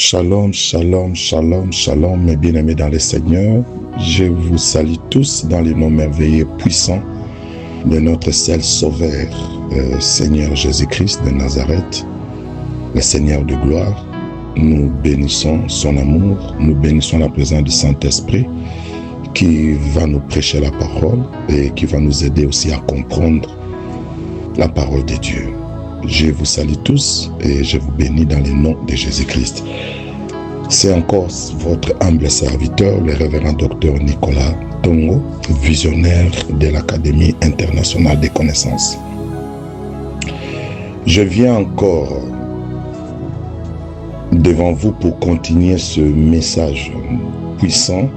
Shalom, shalom, shalom, shalom, mes bien-aimés dans le Seigneur. Je vous salue tous dans le nom merveilleux et puissant de notre seul Sauveur, Seigneur Jésus-Christ de Nazareth, le Seigneur de gloire. Nous bénissons son amour, nous bénissons la présence du Saint-Esprit qui va nous prêcher la parole et qui va nous aider aussi à comprendre la parole de Dieu. Je vous salue tous et je vous bénis dans le nom de Jésus-Christ. C'est encore votre humble serviteur, le révérend docteur Nicolas Tongo, visionnaire de l'Académie internationale des connaissances. Je viens encore devant vous pour continuer ce message puissant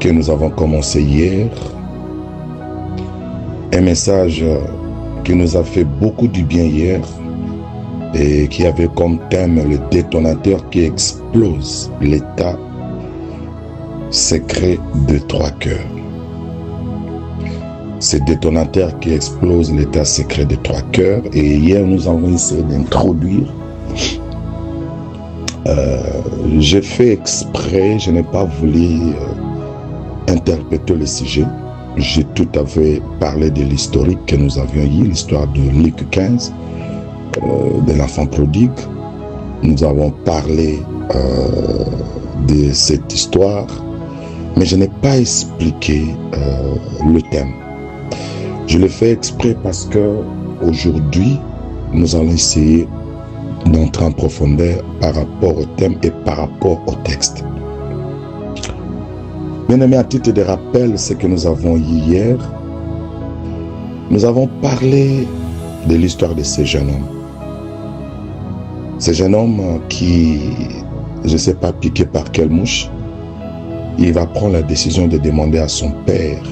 que nous avons commencé hier. Un message qui nous a fait beaucoup du bien hier et qui avait comme thème le détonateur qui explose l'état secret de trois cœurs. Ce détonateur qui explose l'état secret de trois cœurs. Et hier nous avons essayé d'introduire. J'ai fait exprès, je n'ai pas voulu interpréter le sujet. J'ai tout à fait parlé de l'historique que nous avions eu, l'histoire de Luc 15, de l'enfant prodigue. Nous avons parlé de cette histoire, mais je n'ai pas expliqué le thème. Je l'ai fait exprès parce que aujourd'hui, nous allons essayer d'entrer en profondeur par rapport au thème et par rapport au texte. Bien aimé, à titre de rappel, ce que nous avons eu hier, nous avons parlé de l'histoire de ce jeune homme. Ce jeune homme qui, je ne sais pas piqué par quelle mouche, il va prendre la décision de demander à son père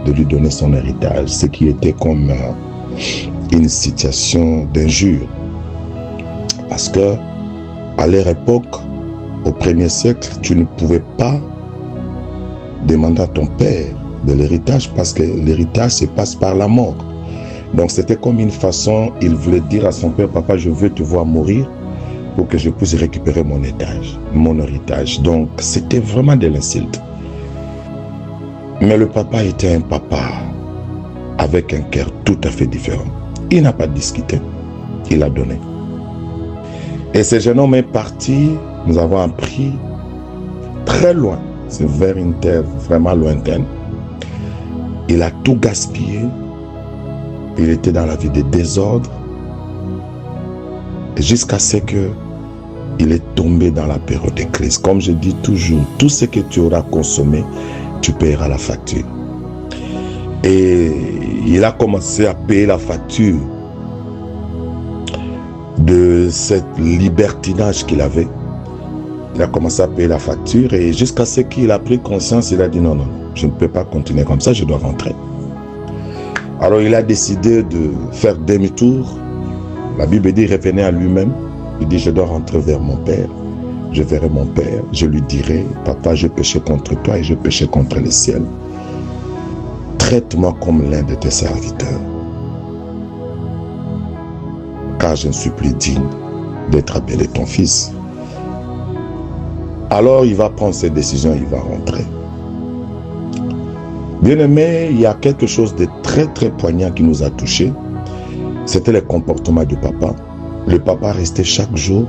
de lui donner son héritage, ce qui était comme une situation d'injure. Parce que à leur époque, au 1er siècle, tu ne pouvais pas demander à ton père de l'héritage parce que l'héritage se passe par la mort. Donc c'était comme une façon, il voulait dire à son père, papa, je veux te voir mourir pour que je puisse récupérer mon héritage. Donc c'était vraiment de l'insulte. Mais le papa était un papa avec un cœur tout à fait différent. Il n'a pas discuté, il a donné. Et ce jeune homme est parti, nous avons appris très loin. C'est vers une terre vraiment lointaine. Il a tout gaspillé. Il était dans la vie de désordre. Jusqu'à ce qu'il est tombé dans la période de crise. Comme je dis toujours, tout ce que tu auras consommé, tu paieras la facture. Et il a commencé à payer la facture de cette libertinage qu'il avait. Il a commencé à payer la facture et jusqu'à ce qu'il a pris conscience, il a dit non, je ne peux pas continuer comme ça, je dois rentrer. Alors il a décidé de faire demi-tour. La Bible dit, il revenait à lui-même. Il dit, je dois rentrer vers mon père. Je verrai mon père, je lui dirai, papa, j'ai péché contre toi et j'ai péché contre le ciel. Traite-moi comme l'un de tes serviteurs. Car je ne suis plus digne d'être appelé ton fils. Alors il va prendre ses décisions, il va rentrer. Bien aimé, il y a quelque chose de très très poignant qui nous a touchés. C'était le comportement du papa. Le papa restait chaque jour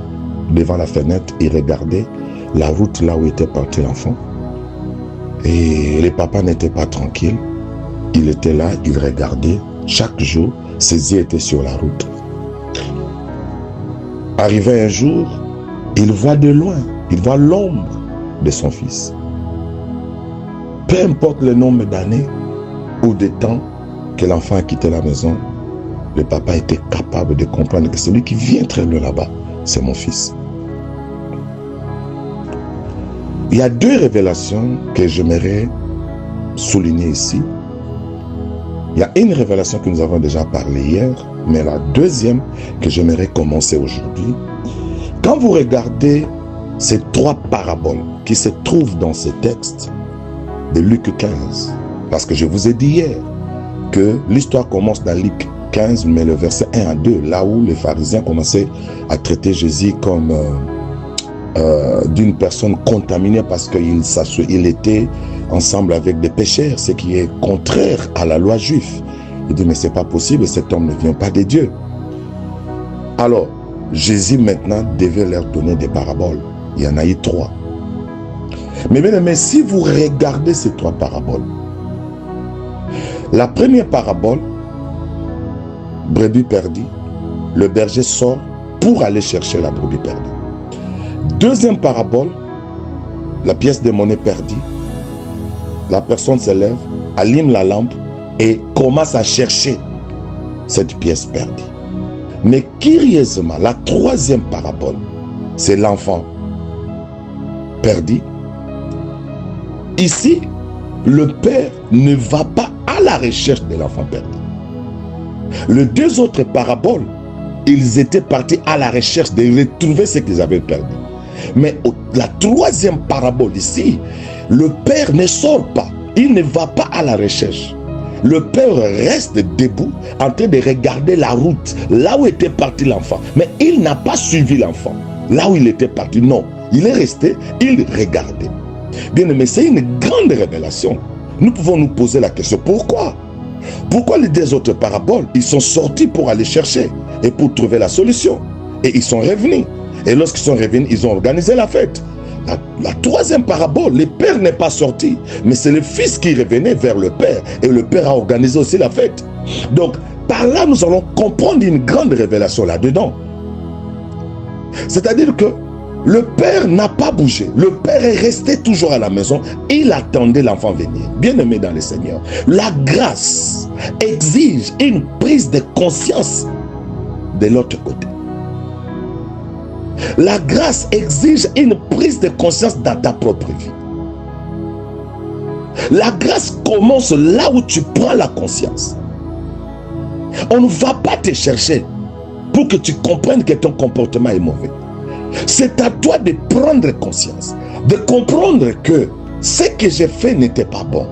devant la fenêtre et regardait la route là où était parti l'enfant. Et le papa n'était pas tranquille. Il était là, il regardait chaque jour. Ses yeux étaient sur la route. Arrivé un jour, il voit de loin. Il voit l'ombre de son fils. Peu importe le nombre d'années ou de temps que l'enfant a quitté la maison, le papa était capable de comprendre que celui qui vient très loin là-bas, c'est mon fils. Il y a deux révélations que j'aimerais souligner ici. Il y a une révélation que nous avons déjà parlé hier, mais la deuxième que j'aimerais commencer aujourd'hui. Quand vous regardez ces trois paraboles qui se trouvent dans ce texte de Luc 15. Parce que je vous ai dit hier que l'histoire commence dans Luc 15, mais le verset 1 à 2, là où les pharisiens commençaient à traiter Jésus comme d'une personne contaminée parce qu'il était ensemble avec des pécheurs, ce qui est contraire à la loi juive. Il dit, mais c'est pas possible, cet homme ne vient pas de Dieu. Alors, Jésus maintenant devait leur donner des paraboles. Il y en a eu 3. Mais bien aimé, si vous regardez ces 3 paraboles, la première parabole, brebis perdue, le berger sort pour aller chercher la brebis perdue. Deuxième parabole, la pièce de monnaie perdue, la personne se lève, allume la lampe et commence à chercher cette pièce perdue. Mais curieusement, la troisième parabole, c'est l'enfant perdu. Ici, le père ne va pas à la recherche de l'enfant perdu. Les 2 autres paraboles, ils étaient partis à la recherche de retrouver ce qu'ils avaient perdu. Mais la troisième parabole ici, le père ne sort pas. Il ne va pas à la recherche. Le père reste debout en train de regarder la route, là où était parti l'enfant. Mais il n'a pas suivi l'enfant, là où il était parti. Non, il est resté, il regardait. Bien aimé, c'est une grande révélation. Nous pouvons nous poser la question, pourquoi? Pourquoi les 2 autres paraboles, ils sont sortis pour aller chercher et pour trouver la solution. Et ils sont revenus. Et lorsqu'ils sont revenus, ils ont organisé la fête. La troisième parabole, le père n'est pas sorti, mais c'est le fils qui revenait vers le père. Et le père a organisé aussi la fête. Donc, par là, nous allons comprendre une grande révélation là-dedans. C'est-à-dire que le père n'a pas bougé. Le père est resté toujours à la maison. Il attendait l'enfant venir. Bien-aimé dans le Seigneur, la grâce exige une prise de conscience de l'autre côté. La grâce exige une prise de conscience dans ta propre vie. La grâce commence là où tu prends la conscience. On ne va pas te chercher pour que tu comprennes que ton comportement est mauvais. C'est à toi de prendre conscience, de comprendre que ce que j'ai fait n'était pas bon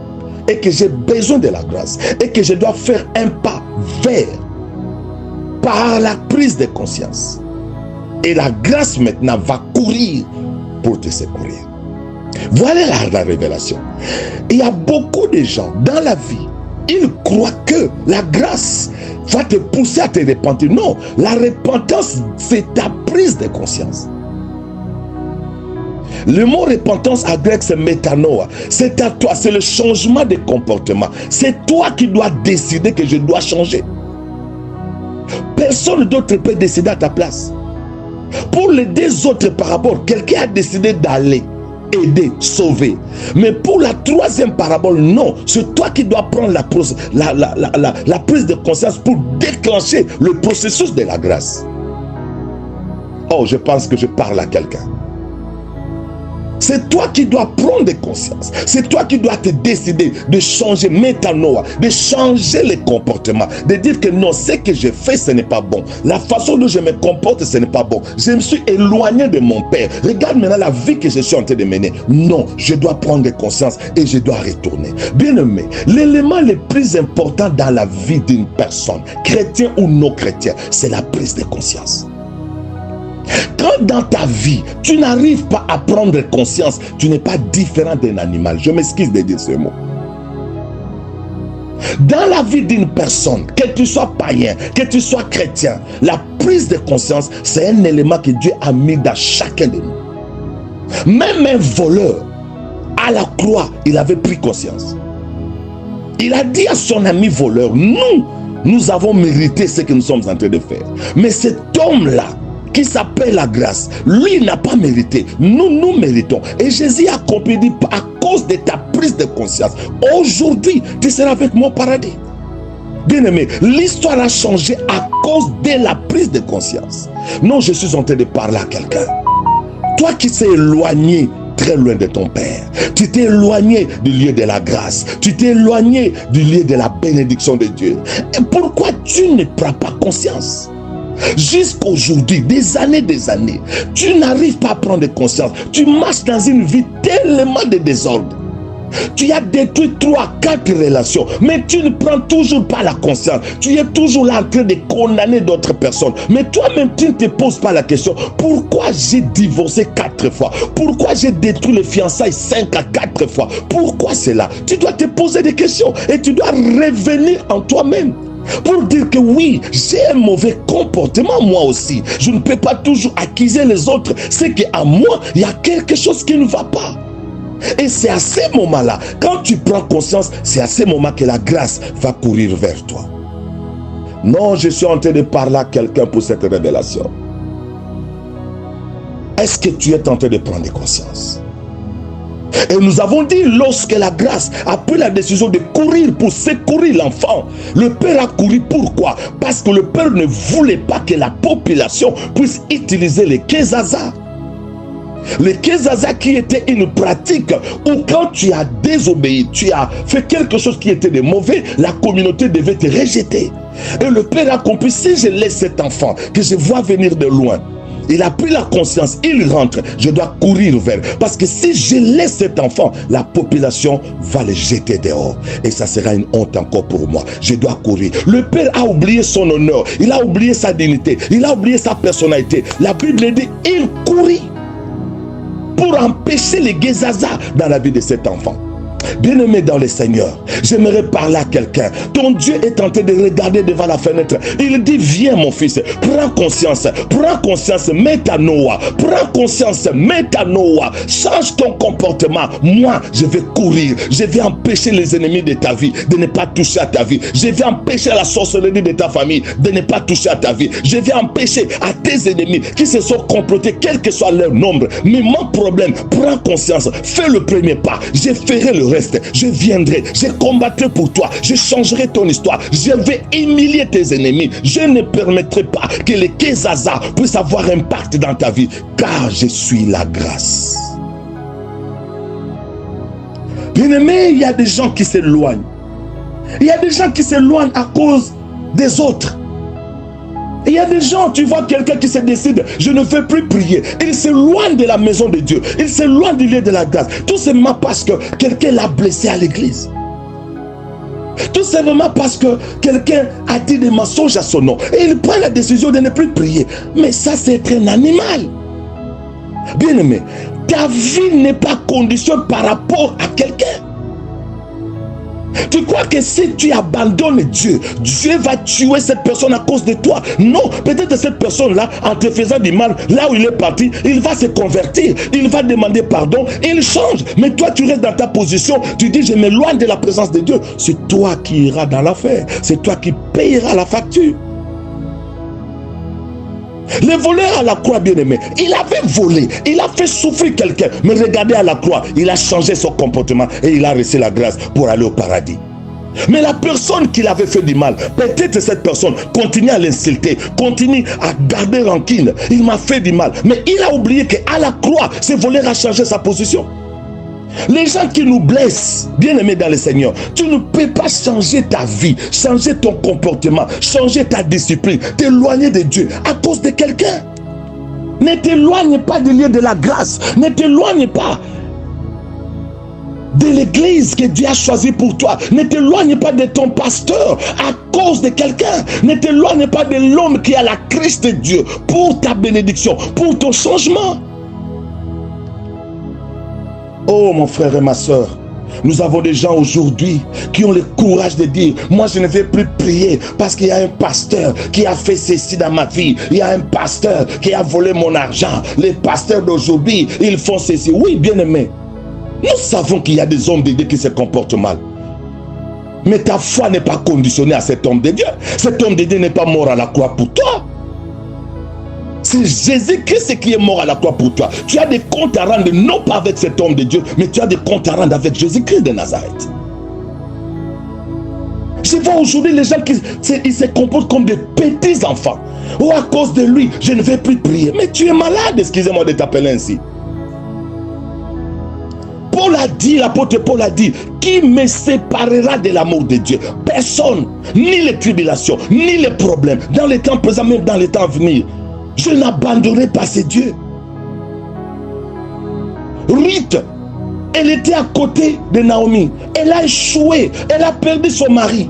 et que j'ai besoin de la grâce et que je dois faire un pas vers par la prise de conscience. Et la grâce maintenant va courir pour te secourir. Voilà la révélation. Il y a beaucoup de gens dans la vie, ils croient que la grâce va te pousser à te repentir. Non, la repentance, c'est ta prise de conscience. Le mot repentance à grec, c'est métanoia. C'est à toi, c'est le changement de comportement. C'est toi qui dois décider que je dois changer. Personne d'autre peut décider à ta place. Pour les 2 autres paraboles, quelqu'un a décidé d'aller aider, sauver. Mais pour la troisième parabole, non. C'est toi qui dois prendre la prise de conscience pour déclencher le processus de la grâce. Oh, je pense que je parle à quelqu'un. C'est toi qui dois prendre conscience. C'est toi qui dois te décider de changer métanoia, de changer les comportements, de dire que non, ce que j'ai fait, ce n'est pas bon. La façon dont je me comporte, ce n'est pas bon. Je me suis éloigné de mon Père. Regarde maintenant la vie que je suis en train de mener. Non, je dois prendre conscience et je dois retourner. Bien-aimé, l'élément le plus important dans la vie d'une personne, chrétien ou non chrétien, c'est la prise de conscience. Quand dans ta vie, tu n'arrives pas à prendre conscience, tu n'es pas différent d'un animal. Je m'excuse de dire ce mot. Dans la vie d'une personne, que tu sois païen, que tu sois chrétien, la prise de conscience, c'est un élément que Dieu a mis dans chacun de nous. Même un voleur, à la croix, il avait pris conscience. Il a dit à son ami voleur, nous avons mérité ce que nous sommes en train de faire. Mais cet homme-là, qui s'appelle la grâce, lui n'a pas mérité. Nous méritons. Et Jésus a compris, à cause de ta prise de conscience, aujourd'hui, tu seras avec moi au paradis. Bien-aimé, l'histoire a changé à cause de la prise de conscience. Non, je suis en train de parler à quelqu'un. Toi qui t'es éloigné très loin de ton Père, tu t'es éloigné du lieu de la grâce, tu t'es éloigné du lieu de la bénédiction de Dieu. Et pourquoi tu ne prends pas conscience? Jusqu'aujourd'hui, des années, tu n'arrives pas à prendre conscience. Tu marches dans une vie tellement de désordre. Tu as détruit 3, 4 relations, mais tu ne prends toujours pas la conscience. Tu es toujours là en train de condamner d'autres personnes. Mais toi-même, tu ne te poses pas la question, pourquoi j'ai divorcé 4 fois? Pourquoi j'ai détruit les fiançailles 5 à 4 fois? Pourquoi c'est là? Tu dois te poser des questions et tu dois revenir en toi-même pour dire que oui, j'ai un mauvais comportement moi aussi. Je ne peux pas toujours accuser les autres. C'est qu'à moi, il y a quelque chose qui ne va pas. Et c'est à ces moments-là, quand tu prends conscience, c'est à ces moments que la grâce va courir vers toi. Non, je suis en train de parler à quelqu'un pour cette révélation. Est-ce que tu es en train de prendre conscience? Et nous avons dit, lorsque la grâce a pris la décision de courir pour secourir l'enfant, le père a couru. Pourquoi? Parce que le père ne voulait pas que la population puisse utiliser les kezaza. Le kezaza qui était une pratique où quand tu as désobéi, tu as fait quelque chose qui était de mauvais, la communauté devait te rejeter. Et le père a compris, si je laisse cet enfant que je vois venir de loin, il a pris la conscience, il rentre, je dois courir vers. Parce que si je laisse cet enfant, la population va le jeter dehors. Et ça sera une honte encore pour moi. Je dois courir. Le père a oublié son honneur, il a oublié sa dignité, il a oublié sa personnalité. La Bible dit, il courit pour empêcher les gezaza dans la vie de cet enfant. Bien-aimé dans le Seigneur, j'aimerais parler à quelqu'un. Ton Dieu est en train de regarder devant la fenêtre. Il dit, viens mon fils, prends conscience, métanoïa, prends conscience, métanoïa, change ton comportement. Moi, je vais courir, je vais empêcher les ennemis de ta vie de ne pas toucher à ta vie. Je vais empêcher la sorcellerie de ta famille de ne pas toucher à ta vie. Je vais empêcher à tes ennemis qui se sont complotés, quel que soit leur nombre. Mais mon problème, prends conscience, fais le premier pas, je ferai le reste. Je viendrai, je combattrai pour toi, je changerai ton histoire, je vais humilier tes ennemis. Je ne permettrai pas que les kezaza puissent avoir impact dans ta vie, car je suis la grâce. Bien-aimé, il y a des gens qui s'éloignent. Il y a des gens qui s'éloignent à cause des autres. Il y a des gens, tu vois quelqu'un qui se décide, je ne veux plus prier. Il s'éloigne de la maison de Dieu. Il s'éloigne du lieu de la grâce. Tout simplement parce que quelqu'un l'a blessé à l'église. Tout simplement parce que quelqu'un a dit des mensonges à son nom. Et il prend la décision de ne plus prier. Mais ça, c'est être un animal. Bien-aimé, ta vie n'est pas conditionnée par rapport à quelqu'un. Tu crois que si tu abandonnes Dieu, Dieu va tuer cette personne à cause de toi? Non, peut-être cette personne-là, en te faisant du mal, là où il est parti, il va se convertir, il va demander pardon, et il change. Mais toi, tu restes dans ta position, tu dis, je m'éloigne de la présence de Dieu. C'est toi qui iras dans l'affaire, c'est toi qui payeras la facture. Le voleur à la croix, bien-aimé, il avait volé, il a fait souffrir quelqu'un, mais regardez à la croix, il a changé son comportement et il a reçu la grâce pour aller au paradis. Mais la personne qui l'avait fait du mal, peut-être cette personne continue à l'insulter, continue à garder rancune. Il m'a fait du mal, mais il a oublié qu'à la croix, ce voleur a changé sa position. Les gens qui nous blessent, bien-aimés dans le Seigneur, tu ne peux pas changer ta vie, changer ton comportement, changer ta discipline, t'éloigner de Dieu à cause de quelqu'un. Ne t'éloigne pas du lieu de la grâce, ne t'éloigne pas de l'église que Dieu a choisi pour toi, ne t'éloigne pas de ton pasteur à cause de quelqu'un, ne t'éloigne pas de l'homme qui a la Christ de Dieu pour ta bénédiction, pour ton changement. Oh mon frère et ma soeur, nous avons des gens aujourd'hui qui ont le courage de dire, moi je ne vais plus prier parce qu'il y a un pasteur qui a fait ceci dans ma vie, il y a un pasteur qui a volé mon argent, les pasteurs d'aujourd'hui ils font ceci. Oui, bien aimé, nous savons qu'il y a des hommes de Dieu qui se comportent mal, mais ta foi n'est pas conditionnée à cet homme de Dieu. Cet homme de Dieu n'est pas mort à la croix pour toi. C'est Jésus-Christ qui est mort à la croix pour toi. Tu as des comptes à rendre, non pas avec cet homme de Dieu, mais tu as des comptes à rendre avec Jésus-Christ de Nazareth. Je vois aujourd'hui les gens qui se comportent comme des petits enfants. Oh, à cause de lui, je ne vais plus prier. Mais tu es malade, excusez-moi de t'appeler ainsi. Paul a dit, l'apôtre Paul a dit, qui me séparera de l'amour de Dieu? Personne, ni les tribulations, ni les problèmes, dans les temps présents, même dans les temps à venir. Je n'abandonnerai pas ces dieux. Ruth, Elle était à côté de Naomi. Elle a échoué. Elle a perdu son mari.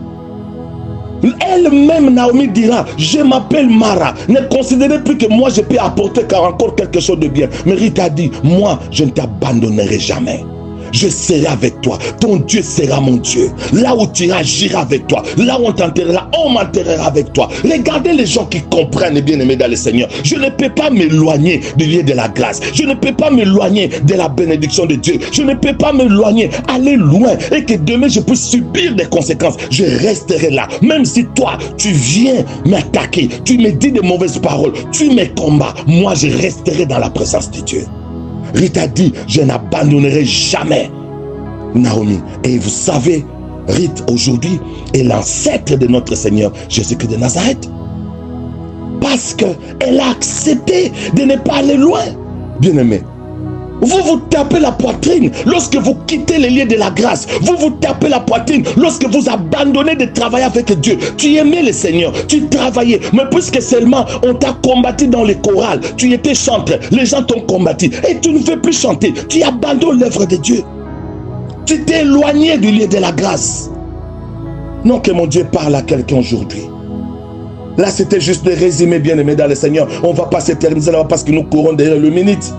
Elle-même, Naomi dira, je m'appelle Mara. Ne considérez plus que moi, je peux apporter encore quelque chose de bien. Mais Ruth a dit, moi, je ne t'abandonnerai jamais. Je serai avec toi. Ton Dieu sera mon Dieu. Là où tu iras, j'irai avec toi. Là où on t'enterrera, on m'enterrera avec toi. Regardez les gens qui comprennent, bien-aimés dans le Seigneur. Je ne peux pas m'éloigner du lieu de la grâce. Je ne peux pas m'éloigner de la bénédiction de Dieu. Je ne peux pas m'éloigner, aller loin et que demain je puisse subir des conséquences. Je resterai là. Même si toi, tu viens m'attaquer, tu me dis de mauvaises paroles, tu me combats, moi je resterai dans la présence de Dieu. Ruth a dit, je n'abandonnerai jamais Naomi. Et vous savez, Ruth aujourd'hui est l'ancêtre de notre Seigneur Jésus-Christ de Nazareth. Parce qu'elle a accepté de ne pas aller loin. Bien-aimé, vous vous tapez la poitrine lorsque vous quittez les lieux de la grâce. Vous vous tapez la poitrine lorsque vous abandonnez de travailler avec Dieu. Tu aimais le Seigneur, tu travaillais, mais puisque seulement on t'a combattu dans les chorales, tu étais chanteur, les gens t'ont combattu et tu ne veux plus chanter, tu abandonnes l'œuvre de Dieu. Tu t'es éloigné du lieu de la grâce. Non, que mon Dieu parle à quelqu'un aujourd'hui. Là, c'était juste le résumé, bien-aimé dans le Seigneur. On ne va pas s'éterniser là-bas parce que nous courons derrière le minute.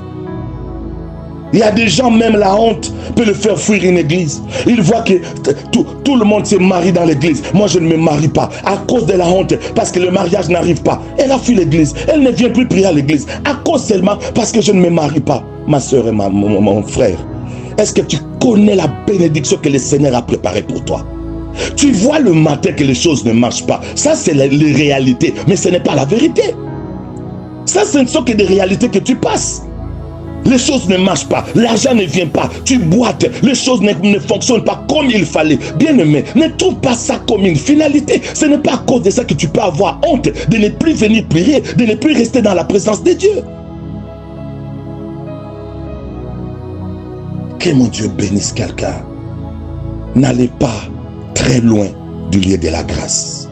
Il y a des gens, même la honte peut le faire fuir une église. Il voit que tout le monde se marie dans l'église. Moi, je ne me marie pas à cause de la honte, parce que le mariage n'arrive pas. Elle a fui l'église. Elle ne vient plus prier à l'église à cause seulement parce que je ne me marie pas. Ma soeur et mon frère, est-ce que tu connais la bénédiction que le Seigneur a préparée pour toi? Tu vois le matin que les choses ne marchent pas. Ça, c'est les réalités, mais ce n'est pas la vérité. Ça, ce ne sont que des réalités que tu passes. Les choses ne marchent pas, l'argent ne vient pas, tu boites, les choses ne fonctionnent pas comme il fallait. Bien-aimé, ne trouve pas ça comme une finalité. Ce n'est pas à cause de ça que tu peux avoir honte de ne plus venir prier, de ne plus rester dans la présence de Dieu. Que mon Dieu bénisse quelqu'un. N'allez pas très loin du lieu de la grâce.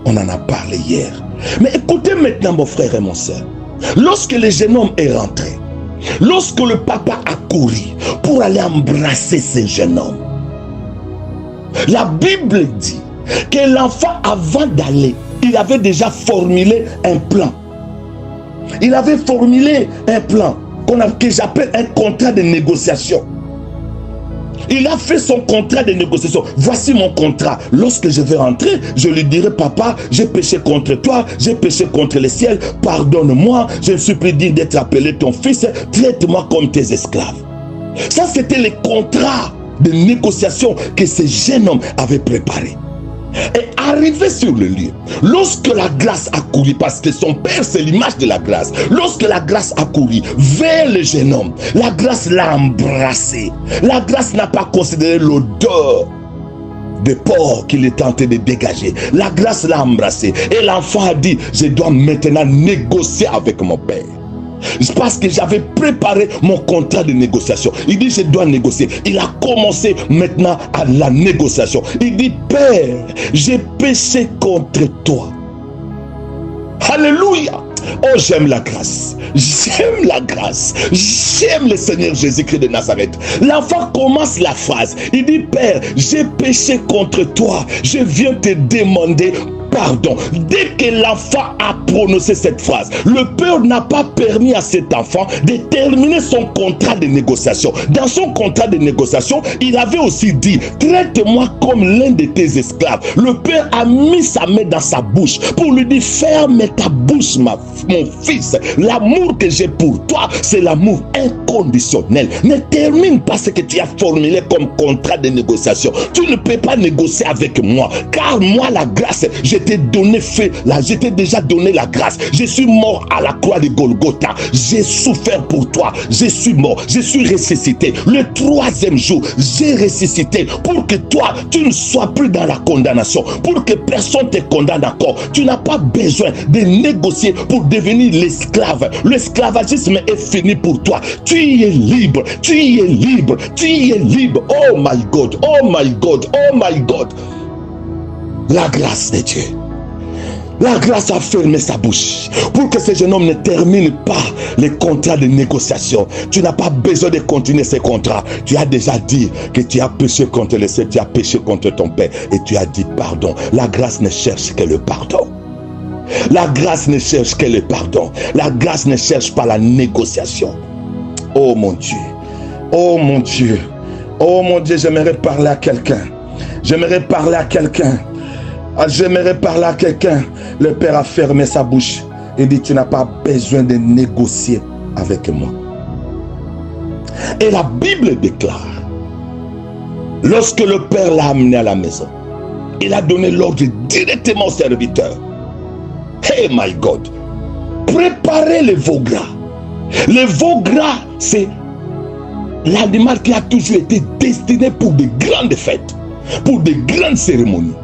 On en a parlé hier. Mais écoutez maintenant, mon frère et mon soeur. Lorsque le jeune homme est rentré, lorsque le papa a couru pour aller embrasser ce jeune homme, la Bible dit que l'enfant, avant d'aller, il avait déjà formulé un plan. Il avait formulé un plan que j'appelle un contrat de négociation. Il a fait son contrat de négociation. Voici mon contrat. Lorsque je vais rentrer, je lui dirai, papa, j'ai péché contre toi, j'ai péché contre le ciel, pardonne-moi, je me suis prié d'être appelé ton fils, traite-moi comme tes esclaves. Ça, c'était le contrat de négociation que ce jeune homme avait préparé. Et arrivé sur le lieu, lorsque la grâce a couru, parce que son père c'est l'image de la grâce, lorsque la grâce a couru vers le jeune homme, la grâce l'a embrassé. La grâce n'a pas considéré l'odeur de porc qu'il est tenté de dégager. La grâce l'a embrassé et l'enfant a dit, je dois maintenant négocier avec mon père. Parce que j'avais préparé mon contrat de négociation. Il dit, je dois négocier. Il a commencé maintenant à la négociation. Il dit, Père, j'ai péché contre toi. Alléluia. Oh, j'aime la grâce. J'aime la grâce. J'aime le Seigneur Jésus-Christ de Nazareth. L'enfant commence la phrase. Il dit, Père, j'ai péché contre toi. Je viens te demander pardon. Dès que l'enfant a prononcé cette phrase, le père n'a pas permis à cet enfant de terminer son contrat de négociation. Dans son contrat de négociation, il avait aussi dit, traite-moi comme l'un de tes esclaves. Le père a mis sa main dans sa bouche pour lui dire, ferme ta bouche, mon fils. L'amour que j'ai pour toi, c'est l'amour inconditionnel. Ne termine pas ce que tu as formulé comme contrat de négociation. Tu ne peux pas négocier avec moi, car moi, la grâce, je t'ai donné je t'ai déjà donné la grâce. Je suis mort à la croix de Golgotha. J'ai souffert pour toi. Je suis mort. Je suis ressuscité. Le 3e jour, j'ai ressuscité pour que toi, tu ne sois plus dans la condamnation. Pour que personne te condamne encore. Tu n'as pas besoin de négocier pour devenir l'esclave. L'esclavagisme est fini pour toi. Tu es libre. Tu es libre. Tu es libre. Oh my God. Oh my God. Oh my God. La grâce de Dieu. La grâce a fermé sa bouche pour que ce jeune homme ne termine pas les contrats de négociation. Tu n'as pas besoin de continuer ces contrats. Tu as déjà dit que tu as péché contre le ciel, tu as péché contre ton père et tu as dit pardon. La grâce ne cherche que le pardon. La grâce ne cherche que le pardon. La grâce ne cherche pas la négociation. Oh mon Dieu. Oh mon Dieu. Oh mon Dieu, j'aimerais parler à quelqu'un. J'aimerais parler à quelqu'un. J'aimerais parler à quelqu'un. Le Père a fermé sa bouche et dit, tu n'as pas besoin de négocier avec moi. Et la Bible déclare, lorsque le Père l'a amené à la maison, il a donné l'ordre directement au serviteur. Hey my God, préparez les veaux gras. Les veaux gras, c'est l'animal qui a toujours été destiné pour de grandes fêtes, pour de grandes cérémonies.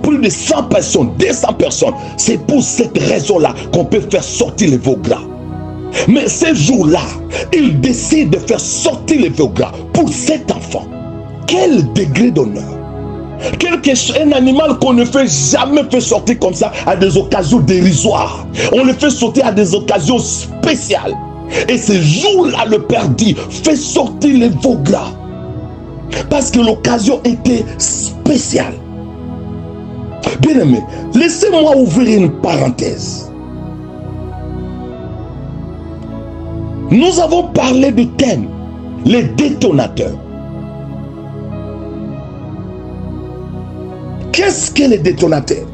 Plus de 100 personnes, 200 personnes. C'est pour cette raison-là qu'on peut faire sortir les veaux gras. Mais ces jours-là, il décide de faire sortir les veaux gras pour cet enfant. Quel degré d'honneur! Un animal qu'on ne fait jamais fait sortir comme ça à des occasions dérisoires. On le fait sortir à des occasions spéciales. Et ce jour-là, le Père dit, fais sortir les veaux gras. Parce que l'occasion était spéciale. Bien aimé, laissez-moi ouvrir une parenthèse. Nous avons parlé du thème, les détonateurs. Qu'est-ce que les détonateurs?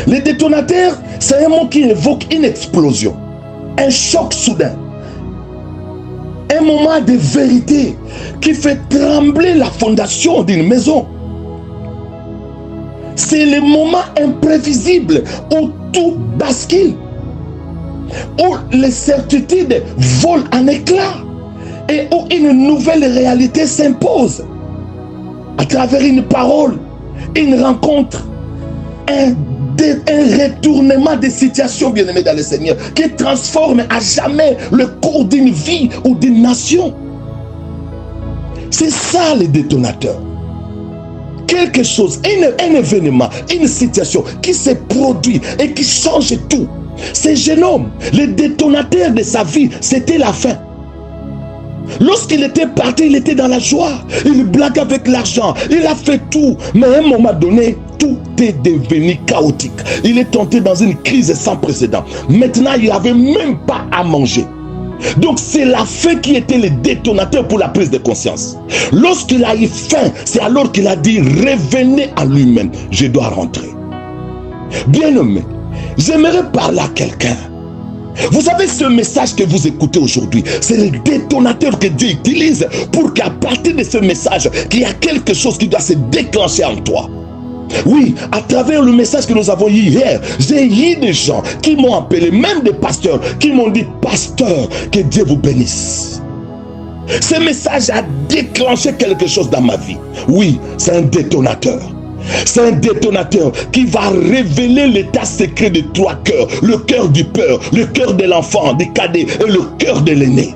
Les détonateurs, c'est un mot qui évoque une explosion, un choc soudain, un moment de vérité qui fait trembler la fondation d'une maison. C'est le moment imprévisible où tout bascule, où les certitudes volent en éclats et où une nouvelle réalité s'impose à travers une parole, une rencontre, un retournement de situation, bien-aimé dans le Seigneur, qui transforme à jamais le cours d'une vie ou d'une nation. C'est ça les détonateurs. Quelque chose, un événement, une situation qui s'est produit et qui change tout. Ce jeune homme, le détonateur de sa vie, c'était la fin. Lorsqu'il était parti, il était dans la joie. Il blague avec l'argent. Il a fait tout. Mais à un moment donné, tout est devenu chaotique. Il est tombé dans une crise sans précédent. Maintenant, il n'avait même pas à manger. Donc c'est la faim qui était le détonateur pour la prise de conscience. Lorsqu'il a eu faim, c'est alors qu'il a dit, revenez à lui-même, je dois rentrer. Bien-aimé, j'aimerais parler à quelqu'un. Vous savez, ce message que vous écoutez aujourd'hui, c'est le détonateur que Dieu utilise pour qu'à partir de ce message, qu'il y a quelque chose qui doit se déclencher en toi. Oui, à travers le message que nous avons eu hier, j'ai eu des gens qui m'ont appelé, même des pasteurs, qui m'ont dit, pasteur, que Dieu vous bénisse. Ce message a déclenché quelque chose dans ma vie. Oui, c'est un détonateur. C'est un détonateur qui va révéler l'état secret de trois cœurs. Le cœur du père, le cœur de l'enfant, du cadet et le cœur de l'aîné.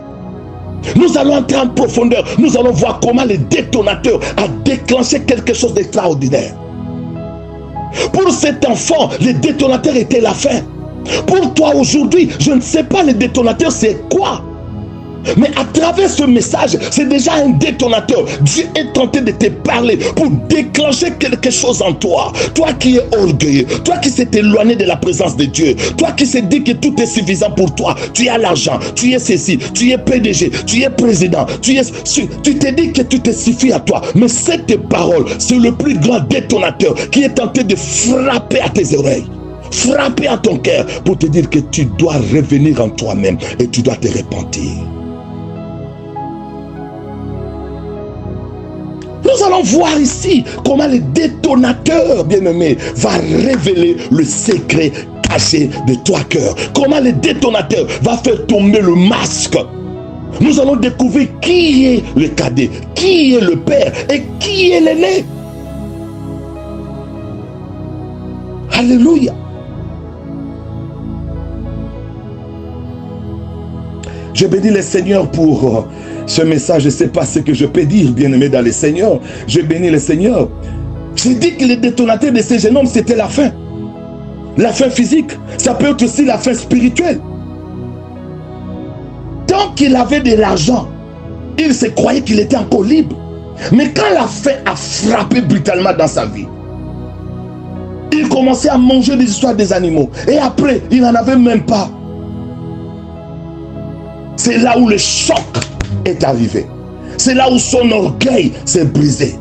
Nous allons entrer en profondeur. Nous allons voir comment le détonateur a déclenché quelque chose d'extraordinaire. Pour cet enfant, le détonateur était la faim. Pour toi aujourd'hui, je ne sais pas le détonateur c'est quoi. Mais à travers ce message, c'est déjà un détonateur. Dieu est tenté de te parler pour déclencher quelque chose en toi. Toi qui es orgueilleux, toi qui s'est éloigné de la présence de Dieu, toi qui s'est dit que tout est suffisant pour toi. Tu as l'argent, tu es ceci, tu es PDG, tu es président, tu te dis que tout est suffit à toi. Mais cette parole, c'est le plus grand détonateur qui est tenté de frapper à tes oreilles. Frapper à ton cœur pour te dire que tu dois revenir en toi-même et tu dois te repentir. Nous allons voir ici comment le détonateur, bien-aimé, va révéler le secret caché de trois cœurs. Comment le détonateur va faire tomber le masque. Nous allons découvrir qui est le cadet, qui est le père et qui est l'aîné. Alléluia. Je bénis le Seigneur pour ce message. Je ne sais pas ce que je peux dire, bien-aimé dans le Seigneur. Je bénis le Seigneur. J'ai dit que le détonateur de ces jeunes hommes, c'était la faim. la faim physique, ça peut être aussi la faim spirituelle. Tant qu'il avait de l'argent, il se croyait qu'il était encore libre. Mais quand la faim a frappé brutalement dans sa vie, il commençait à manger des histoires des animaux. Et après, il n'en avait même pas. C'est là où le choc est arrivé. C'est là où son orgueil s'est brisé.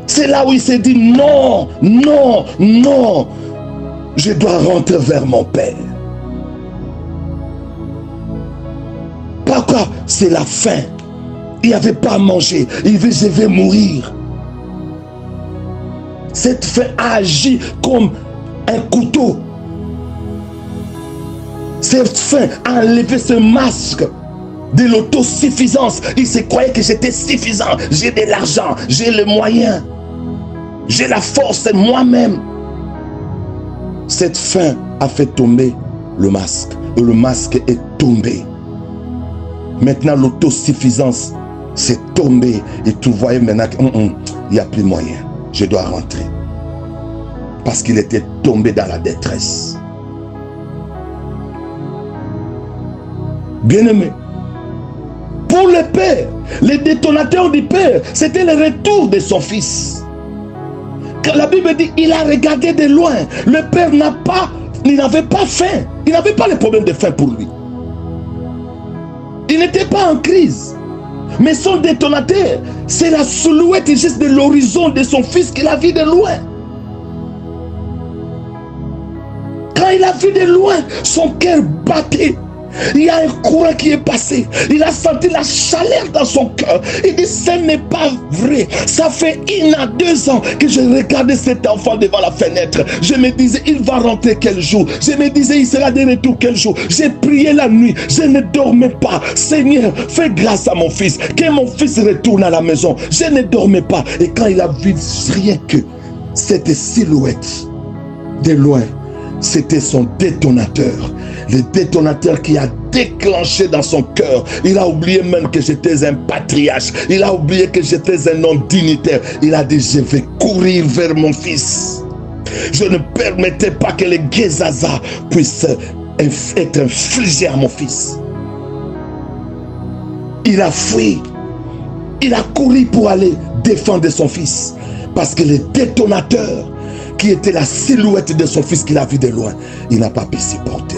C'est là où il s'est dit non, non, non. Je dois rentrer vers mon Père. Pourquoi? C'est la faim. Il n'y avait pas à manger. Il dit je vais mourir. Cette faim a agi comme un couteau. Cette faim a enlevé ce masque de l'autosuffisance. Il se croyait que j'étais suffisant. J'ai de l'argent, j'ai les moyens, j'ai la force moi-même. Cette faim a fait tomber le masque. Et le masque est tombé. Maintenant, l'autosuffisance s'est tombée. Et tu voyais maintenant qu'il n'y a plus moyen. Je dois rentrer. Parce qu'il était tombé dans la détresse. Bien-aimé, pour le Père, les détonateurs du Père, c'était le retour de son Fils. Quand la Bible dit, il a regardé de loin. Le Père il n'avait pas faim. Il n'avait pas le problème de faim pour lui. Il n'était pas en crise. Mais son détonateur, c'est la silhouette juste de l'horizon de son Fils qu'il a vu de loin. Quand il a vu de loin, son cœur battait. Il y a un courant qui est passé. Il a senti la chaleur dans son cœur. Il dit, ce n'est pas vrai. Ça fait 1 à 2 ans que je regardais cet enfant devant la fenêtre. Je me disais, il va rentrer quel jour? Je me disais, il sera de retour quel jour? J'ai prié la nuit. Je ne dormais pas. Seigneur, fais grâce à mon fils. Que mon fils retourne à la maison. Je ne dormais pas. Et quand il a vu rien que cette silhouette de loin, c'était son détonateur. Le détonateur qui a déclenché dans son cœur. Il a oublié même que j'étais un patriarche. Il a oublié que j'étais un homme dignitaire. Il a dit, je vais courir vers mon fils. Je ne permettais pas que les Gézaza puissent être infligés à mon fils. Il a fui. Il a couru pour aller défendre son fils. Parce que le détonateur, qui était la silhouette de son fils qu'il a vu de loin, il n'a pas pu supporter.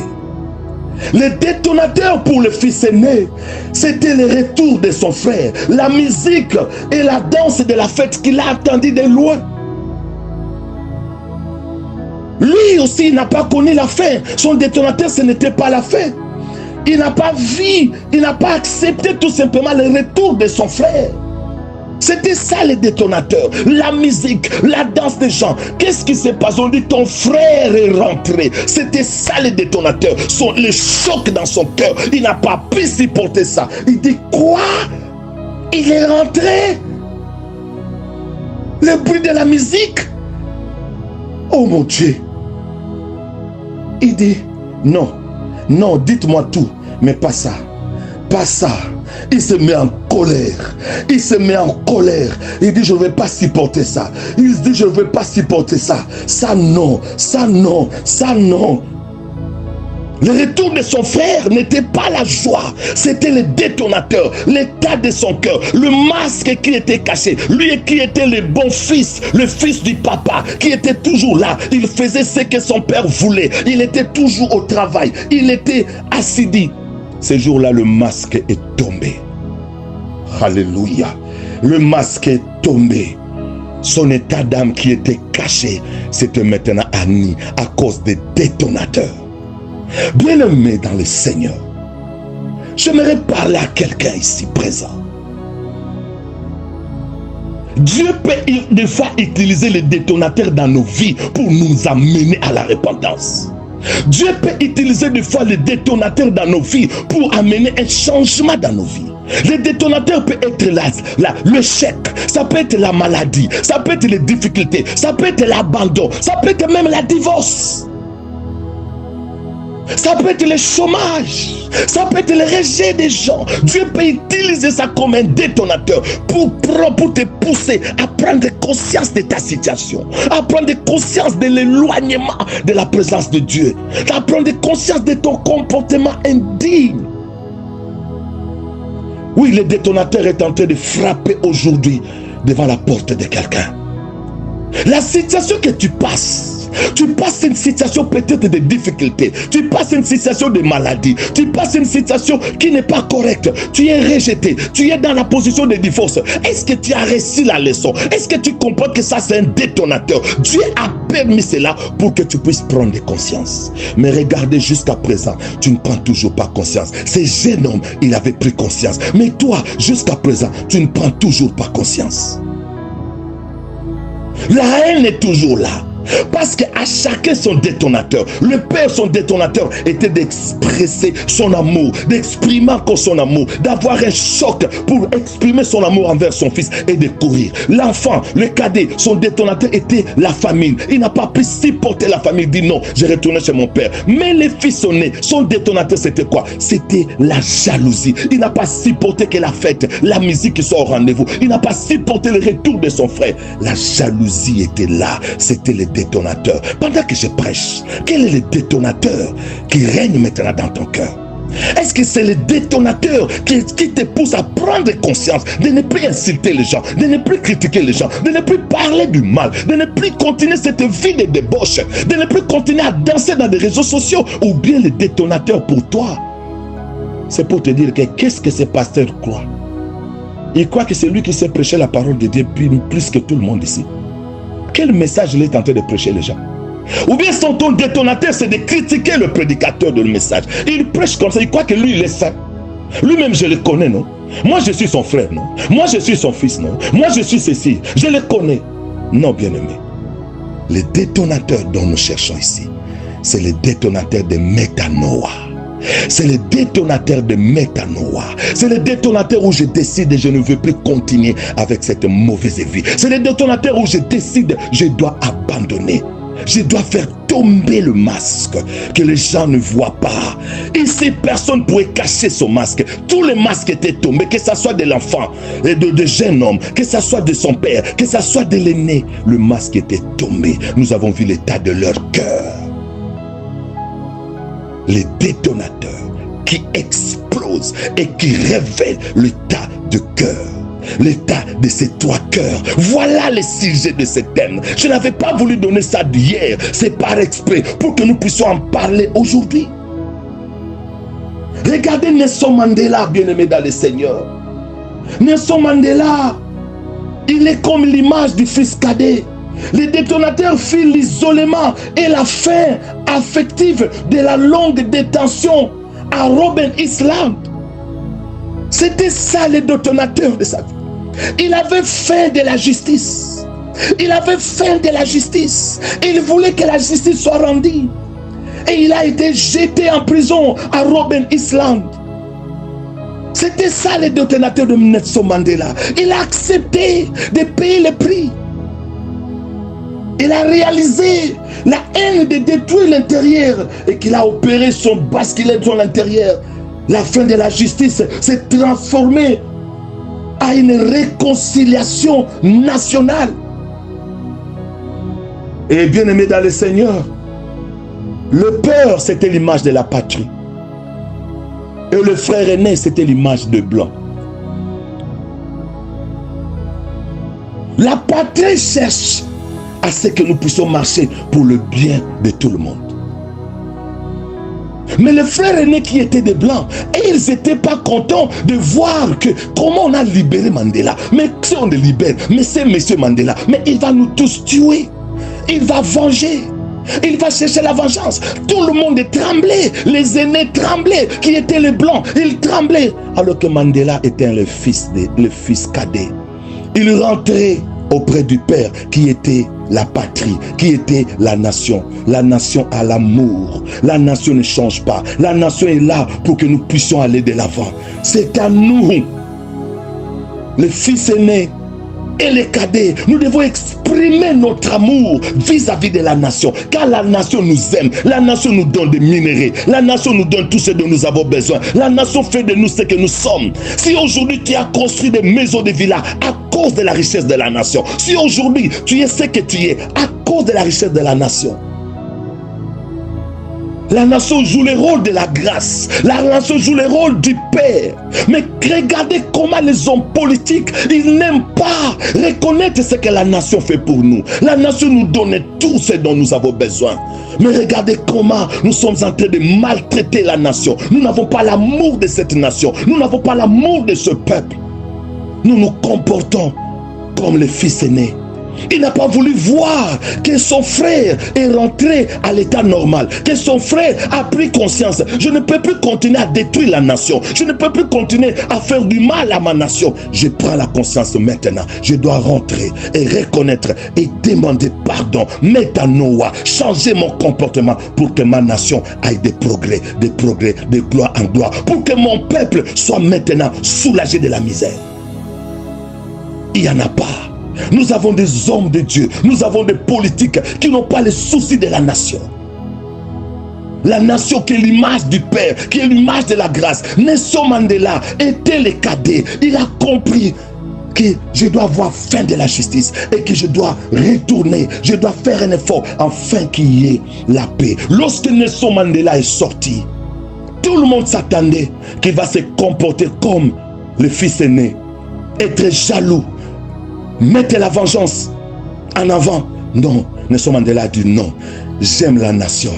Le détonateur pour le fils aîné, c'était le retour de son frère, la musique et la danse de la fête qu'il a attendu de loin. Lui aussi n'a pas connu la faim. Son détonateur, ce n'était pas la faim. Il n'a pas vu, il n'a pas accepté tout simplement le retour de son frère. C'était ça le détonateur, la musique, la danse des gens. Qu'est-ce qui s'est passé? On dit ton frère est rentré. C'était ça le détonateur, le choc dans son cœur. Il n'a pas pu supporter ça. Il dit quoi? Il est rentré? Le bruit de la musique? Oh mon Dieu! Il dit non, non, dites-moi tout, mais pas ça, pas ça. Il se met en colère. Il se met en colère. Il dit, je ne vais pas supporter ça. Il se dit, je ne vais pas supporter ça. Ça non, ça non, ça non. Le retour de son frère n'était pas la joie. C'était le détonateur, l'état de son cœur, le masque qui était caché. Lui qui était le bon fils, le fils du papa, qui était toujours là. Il faisait ce que son père voulait. Il était toujours au travail. Il était assidu. Ce jour-là, le masque est tombé. Alléluia. Le masque est tombé. Son état d'âme qui était caché, c'était maintenant admis à cause des détonateurs. Bien-aimé dans le Seigneur, j'aimerais parler à quelqu'un ici présent. Dieu peut des fois utiliser les détonateurs dans nos vies pour nous amener à la repentance. Dieu peut utiliser des fois les détonateurs dans nos vies pour amener un changement dans nos vies. Les détonateurs peuvent être le chèque, ça peut être la maladie, ça peut être les difficultés, ça peut être l'abandon, ça peut être même la divorce. Ça peut être le chômage. Ça peut être le rejet des gens. Dieu peut utiliser ça comme un détonateur pour te pousser à prendre conscience de ta situation, à prendre conscience de l'éloignement de la présence de Dieu, à prendre conscience de ton comportement indigne. Oui, le détonateur est en train de frapper aujourd'hui devant la porte de quelqu'un. La situation que tu passes une situation peut-être de difficulté, tu passes une situation de maladie, tu passes une situation qui n'est pas correcte, tu es rejeté, tu es dans la position de divorce. Est-ce que tu as reçu la leçon? Est-ce que tu comprends que ça c'est un détonateur? Dieu a permis cela pour que tu puisses prendre conscience. Mais regardez, jusqu'à présent, tu ne prends toujours pas conscience. Ce jeune homme, il avait pris conscience. Mais toi, jusqu'à présent, tu ne prends toujours pas conscience. La haine est toujours là. Parce qu'à chacun son détonateur. Le père, son détonateur était d'expresser son amour, d'exprimer encore son amour, d'avoir un choc pour exprimer son amour envers son fils et de courir. L'enfant, le cadet, son détonateur était la famine. Il n'a pas pu supporter la famille. Il dit non, je retourne chez mon père. Mais les fils aînés, son détonateur c'était quoi? C'était la jalousie. Il n'a pas supporté que la fête, la musique qui soit au rendez-vous. Il n'a pas supporté le retour de son frère. La jalousie était là. C'était le détonateur. Pendant que je prêche, quel est le détonateur qui règne maintenant dans ton cœur? Est-ce que c'est le détonateur qui te pousse à prendre conscience de ne plus insulter les gens, de ne plus critiquer les gens, de ne plus parler du mal, de ne plus continuer cette vie de débauche, de ne plus continuer à danser dans des réseaux sociaux? Ou bien le détonateur pour toi, c'est pour te dire que qu'est-ce que ce pasteur croit? Il croit que c'est lui qui sait prêcher la parole de Dieu plus que tout le monde ici. Quel message il est en train de prêcher les gens? Ou bien son ton détonateur, c'est de critiquer le prédicateur de le message. Il prêche comme ça, il croit que lui, il est saint. Lui-même, je le connais, non? Moi, je suis son frère, non? Moi, je suis son fils, non? Moi, je suis ceci, je le connais. Non, bien-aimé. Le détonateur dont nous cherchons ici, c'est le détonateur de métanoïa. C'est le détonateur de métanoïa. C'est le détonateur où je décide et je ne veux plus continuer avec cette mauvaise vie. C'est le détonateur où je décide, je dois abandonner. Je dois faire tomber le masque que les gens ne voient pas. Ici, personne ne pouvait cacher son masque. Tous les masques étaient tombés, que ce soit de l'enfant, de jeune homme, que ce soit de son père, que ce soit de l'aîné. Le masque était tombé. Nous avons vu l'état de leur cœur. Les détonateurs qui explosent et qui révèlent l'état de cœur, l'état de ces trois cœurs. Voilà le sujet de ce thème. Je n'avais pas voulu donner ça d'hier, c'est par exprès pour que nous puissions en parler aujourd'hui. Regardez Nelson Mandela, bien-aimé dans le Seigneur. Nelson Mandela, il est comme l'image du fils cadet. Les détonateurs firent l'isolement et la fin affective de la longue détention à Robben Island. C'était ça le détonateur de sa vie. Il avait faim de la justice. Il avait faim de la justice. Il voulait que la justice soit rendue. Et il a été jeté en prison à Robben Island. C'était ça le détonateur de Nelson Mandela. Il a accepté de payer le prix. Il a réalisé la haine de détruire l'intérieur et qu'il a opéré son basculer dans l'intérieur. La fin de la justice s'est transformée à une réconciliation nationale. Et bien aimé dans le Seigneur, le père c'était l'image de la patrie. Et le frère aîné c'était l'image de blanc. La patrie cherche à ce que nous puissions marcher pour le bien de tout le monde. Mais les frères aînés qui étaient des blancs, et ils n'étaient pas contents de voir que comment on a libéré Mandela. Mais si on le libère, mais c'est monsieur Mandela, mais il va nous tous tuer. Il va venger. Il va chercher la vengeance. Tout le monde tremblait. Les aînés tremblaient. Qui étaient les blancs, ils tremblaient. Alors que Mandela était le fils cadet. Il rentrait auprès du Père qui était la patrie, qui était la nation. La nation a l'amour. La nation ne change pas. La nation est là pour que nous puissions aller de l'avant. C'est à nous, les fils aînés, et les cadets, nous devons exprimer notre amour vis-à-vis de la nation. Car la nation nous aime. La nation nous donne des minéraux. La nation nous donne tout ce dont nous avons besoin. La nation fait de nous ce que nous sommes. Si aujourd'hui tu as construit des maisons, des villas à cause de la richesse de la nation. Si aujourd'hui tu es ce que tu es à cause de la richesse de la nation. La nation joue le rôle de la grâce. La nation joue le rôle du Père. Mais regardez comment les hommes politiques, ils n'aiment pas reconnaître ce que la nation fait pour nous. La nation nous donne tout ce dont nous avons besoin. Mais regardez comment nous sommes en train de maltraiter la nation. Nous n'avons pas l'amour de cette nation. Nous n'avons pas l'amour de ce peuple. Nous nous comportons comme le fils aîné. Il n'a pas voulu voir que son frère est rentré à l'état normal, que son frère a pris conscience. Je ne peux plus continuer à détruire la nation. Je ne peux plus continuer à faire du mal à ma nation. Je prends la conscience maintenant. Je dois rentrer et reconnaître et demander pardon. Metanoa, changer mon comportement pour que ma nation aille des progrès, de gloire en gloire. Pour que mon peuple soit maintenant soulagé de la misère. Il n'y en a pas. Nous avons des hommes de Dieu, nous avons des politiques qui n'ont pas les soucis de la nation. La nation qui est l'image du Père, qui est l'image de la grâce. Nelson Mandela était le cadet. Il a compris que je dois avoir faim de la justice et que je dois retourner, je dois faire un effort afin qu'il y ait la paix. Lorsque Nelson Mandela est sorti, tout le monde s'attendait qu'il va se comporter comme le fils aîné, être jaloux, mettre la vengeance en avant. Non, Nelson Mandela a dit non. J'aime la nation.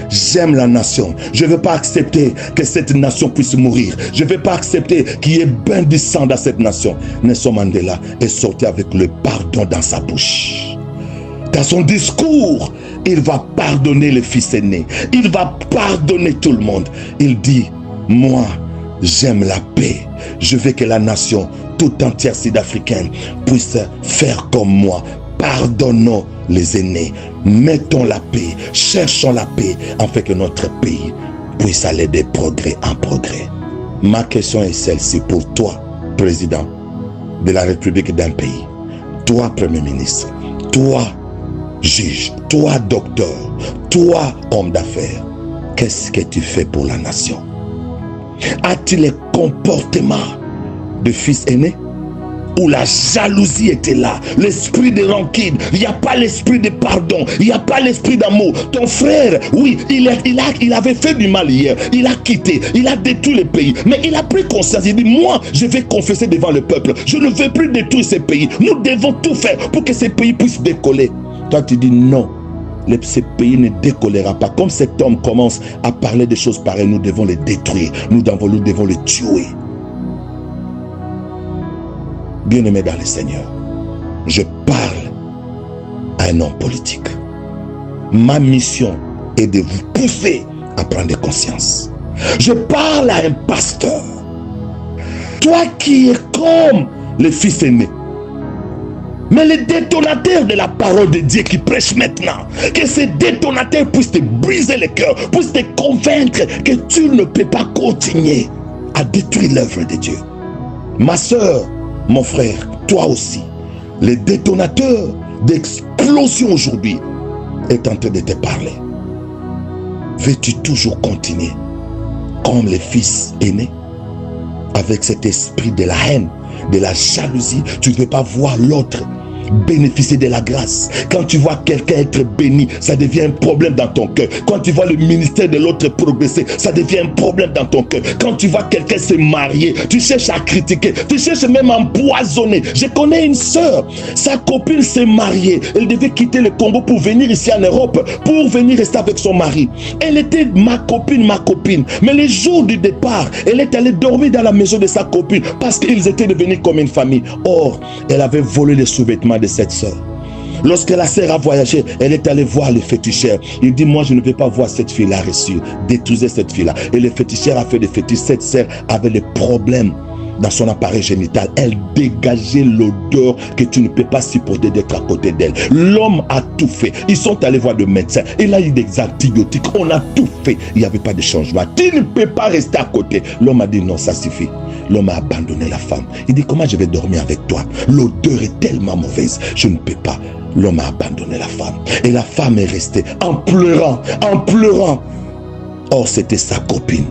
J'aime la nation. Je ne veux pas accepter que cette nation puisse mourir. Je ne veux pas accepter qu'il y ait bain de sang dans cette nation. Nelson Mandela est sorti avec le pardon dans sa bouche. Dans son discours, il va pardonner le fils aîné. Il va pardonner tout le monde. Il dit, moi, j'aime la paix. Je veux que la nation tout entière sud-africaine puisse faire comme moi. Pardonnons les aînés, mettons la paix, cherchons la paix, afin que notre pays puisse aller de progrès en progrès. Ma question est celle-ci pour toi, président de la République d'un pays, toi, Premier ministre, toi, juge, toi, docteur, toi, homme d'affaires. Qu'est-ce que tu fais pour la nation? As-tu les comportements de fils aîné, où la jalousie était là, l'esprit de rancune, il n'y a pas l'esprit de pardon, il n'y a pas l'esprit d'amour. Ton frère, oui, il avait fait du mal hier, il a quitté, il a détruit le pays, mais il a pris conscience, il dit, moi, je vais confesser devant le peuple, je ne veux plus détruire ce pays, nous devons tout faire pour que ce pays puisse décoller. Toi, tu dis non. Ce pays ne décollera pas. Comme cet homme commence à parler des choses pareilles, nous devons les détruire, nous devons les tuer. Bien-aimé dans le Seigneur, je parle à un homme politique. Ma mission est de vous pousser à prendre conscience. Je parle à un pasteur. Toi qui es comme le fils aîné, mais les détonateurs de la parole de Dieu qui prêchent maintenant, que ces détonateurs puissent te briser le cœur, puissent te convaincre que tu ne peux pas continuer à détruire l'œuvre de Dieu. Ma soeur, mon frère, toi aussi, le détonateur d'explosion aujourd'hui est en train de te parler. Veux-tu toujours continuer comme les fils aînés, avec cet esprit de la haine, de la jalousie? Tu ne veux pas voir l'autre bénéficier de la grâce. Quand tu vois quelqu'un être béni, ça devient un problème dans ton cœur. Quand tu vois le ministère de l'autre progresser, ça devient un problème dans ton cœur. Quand tu vois quelqu'un se marier, tu cherches à critiquer, tu cherches même à empoisonner. Je connais une sœur, sa copine s'est mariée, elle devait quitter le Congo pour venir ici en Europe, pour venir rester avec son mari. Elle était ma copine, mais le jour du départ, elle est allée dormir dans la maison de sa copine parce qu'ils étaient devenus comme une famille. Or, elle avait volé les sous-vêtements de cette sœur. Lorsque la sœur a voyagé, elle est allée voir le féticheur. Il dit, moi je ne vais pas voir cette fille-là reçue, détruisez cette fille-là. Et le féticheur a fait des fétiches. Cette sœur avait des problèmes dans son appareil génital, elle dégageait l'odeur que tu ne peux pas supporter d'être à côté d'elle. L'homme a tout fait. Ils sont allés voir le médecin. Il a eu des antibiotiques. On a tout fait. Il n'y avait pas de changement. Tu ne peux pas rester à côté. L'homme a dit non, ça suffit. L'homme a abandonné la femme. Il dit comment je vais dormir avec toi? L'odeur est tellement mauvaise. Je ne peux pas. L'homme a abandonné la femme. Et la femme est restée en pleurant, en pleurant. Or, c'était sa copine.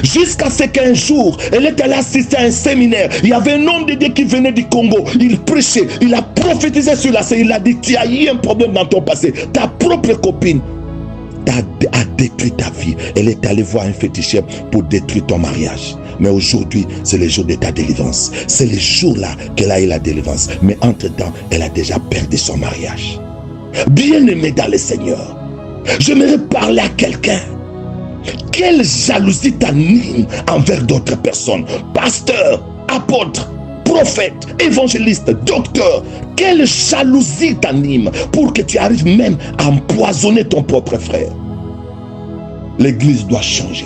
Jusqu'à ce qu'un jour, elle est allée assister à un séminaire. Il y avait un homme de Dieu qui venait du Congo. Il prêchait, il a prophétisé sur la scène. Il a dit, tu as eu un problème dans ton passé. Ta propre copine a détruit ta vie. Elle est allée voir un féticheur pour détruire ton mariage. Mais aujourd'hui, c'est le jour de ta délivrance. C'est le jour-là qu'elle a eu la délivrance. Mais entre-temps, elle a déjà perdu son mariage. Bien-aimé dans le Seigneur, j'aimerais parler à quelqu'un. Quelle jalousie t'anime envers d'autres personnes? Pasteur, apôtre, prophète, évangéliste, docteur. Quelle jalousie t'anime pour que tu arrives même à empoisonner ton propre frère? L'église doit changer.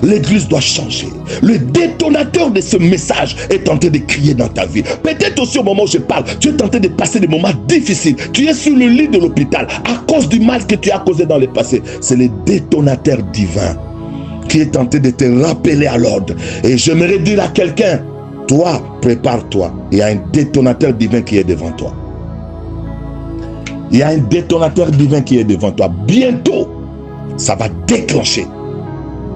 L'église doit changer. Le détonateur de ce message est en train de crier dans ta vie. Peut-être aussi au moment où je parle, tu es en train de passer des moments difficiles. Tu es sur le lit de l'hôpital à cause du mal que tu as causé dans le passé. C'est le détonateur divin qui est en train de te rappeler à l'ordre. Et j'aimerais dire à quelqu'un, toi, prépare-toi. Il y a un détonateur divin qui est devant toi. Il y a un détonateur divin qui est devant toi. Bientôt, ça va déclencher.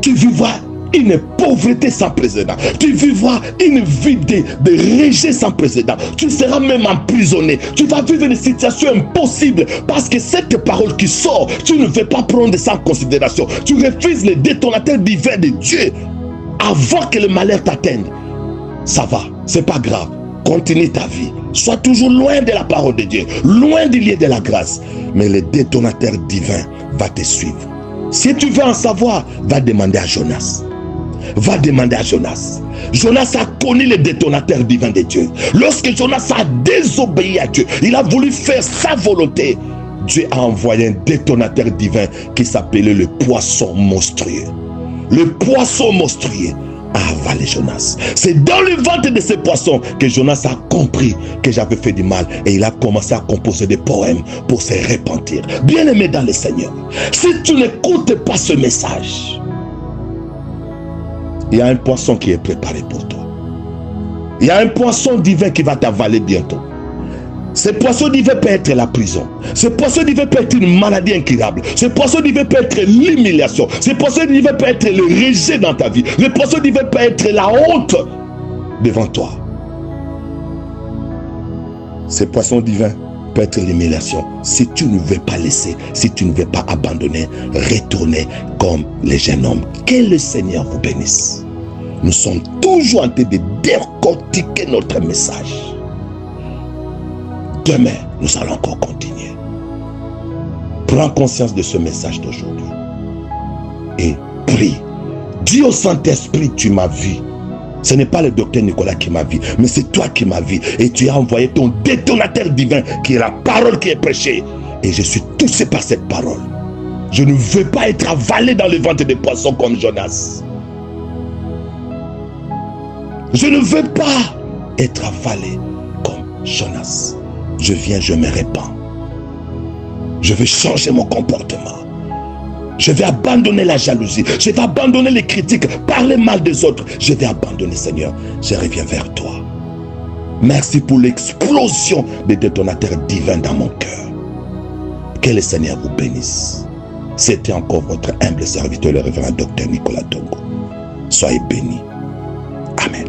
Tu vivras une pauvreté sans précédent. Tu vivras une vie de rejet sans précédent. Tu seras même emprisonné. Tu vas vivre une situation impossible parce que cette parole qui sort, tu ne veux pas prendre ça en considération. Tu refuses le détonateur divin de Dieu avant que le malheur t'atteigne. Ça va, c'est pas grave. Continue ta vie. Sois toujours loin de la parole de Dieu, loin du lieu de la grâce. Mais le détonateur divin va te suivre. Si tu veux en savoir, va demander à Jonas. Va demander à Jonas. Jonas a connu le détonateur divin de Dieu. Lorsque Jonas a désobéi à Dieu, il a voulu faire sa volonté. Dieu a envoyé un détonateur divin qui s'appelait le poisson monstrueux. Le poisson monstrueux a avalé Jonas. C'est dans le ventre de ce poisson que Jonas a compris que j'avais fait du mal et il a commencé à composer des poèmes pour se repentir. Bien-aimé dans le Seigneur, si tu n'écoutes pas ce message, il y a un poisson qui est préparé pour toi. Il y a un poisson divin qui va t'avaler bientôt. Ce poisson divin peut être la prison. Ce poisson divin peut être une maladie incurable. Ce poisson divin peut être l'humiliation. Ce poisson divin peut être le rejet dans ta vie. Le poisson divin peut être la honte devant toi. Ce poisson divin peut être l'humiliation. Si tu ne veux pas laisser, si tu ne veux pas abandonner, retourner comme les jeunes hommes. Que le Seigneur vous bénisse. Nous sommes toujours en train de décortiquer notre message. Demain, nous allons encore continuer. Prends conscience de ce message d'aujourd'hui. Et prie. Dis au Saint-Esprit, tu m'as vu. Ce n'est pas le docteur Nicolas qui m'a vu, mais c'est toi qui m'as vu. Et tu as envoyé ton détonateur divin, qui est la parole qui est prêchée. Et je suis touché par cette parole. Je ne veux pas être avalé dans le ventre des poissons comme Jonas. Je ne veux pas être avalé comme Jonas. Je viens, je me répands. Je vais changer mon comportement. Je vais abandonner la jalousie. Je vais abandonner les critiques, parler mal des autres. Je vais abandonner, Seigneur. Je reviens vers toi. Merci pour l'explosion des détonateurs divins dans mon cœur. Que le Seigneur vous bénisse. C'était encore votre humble serviteur, le révérend docteur Nicolas Tongo. Soyez bénis. Amen.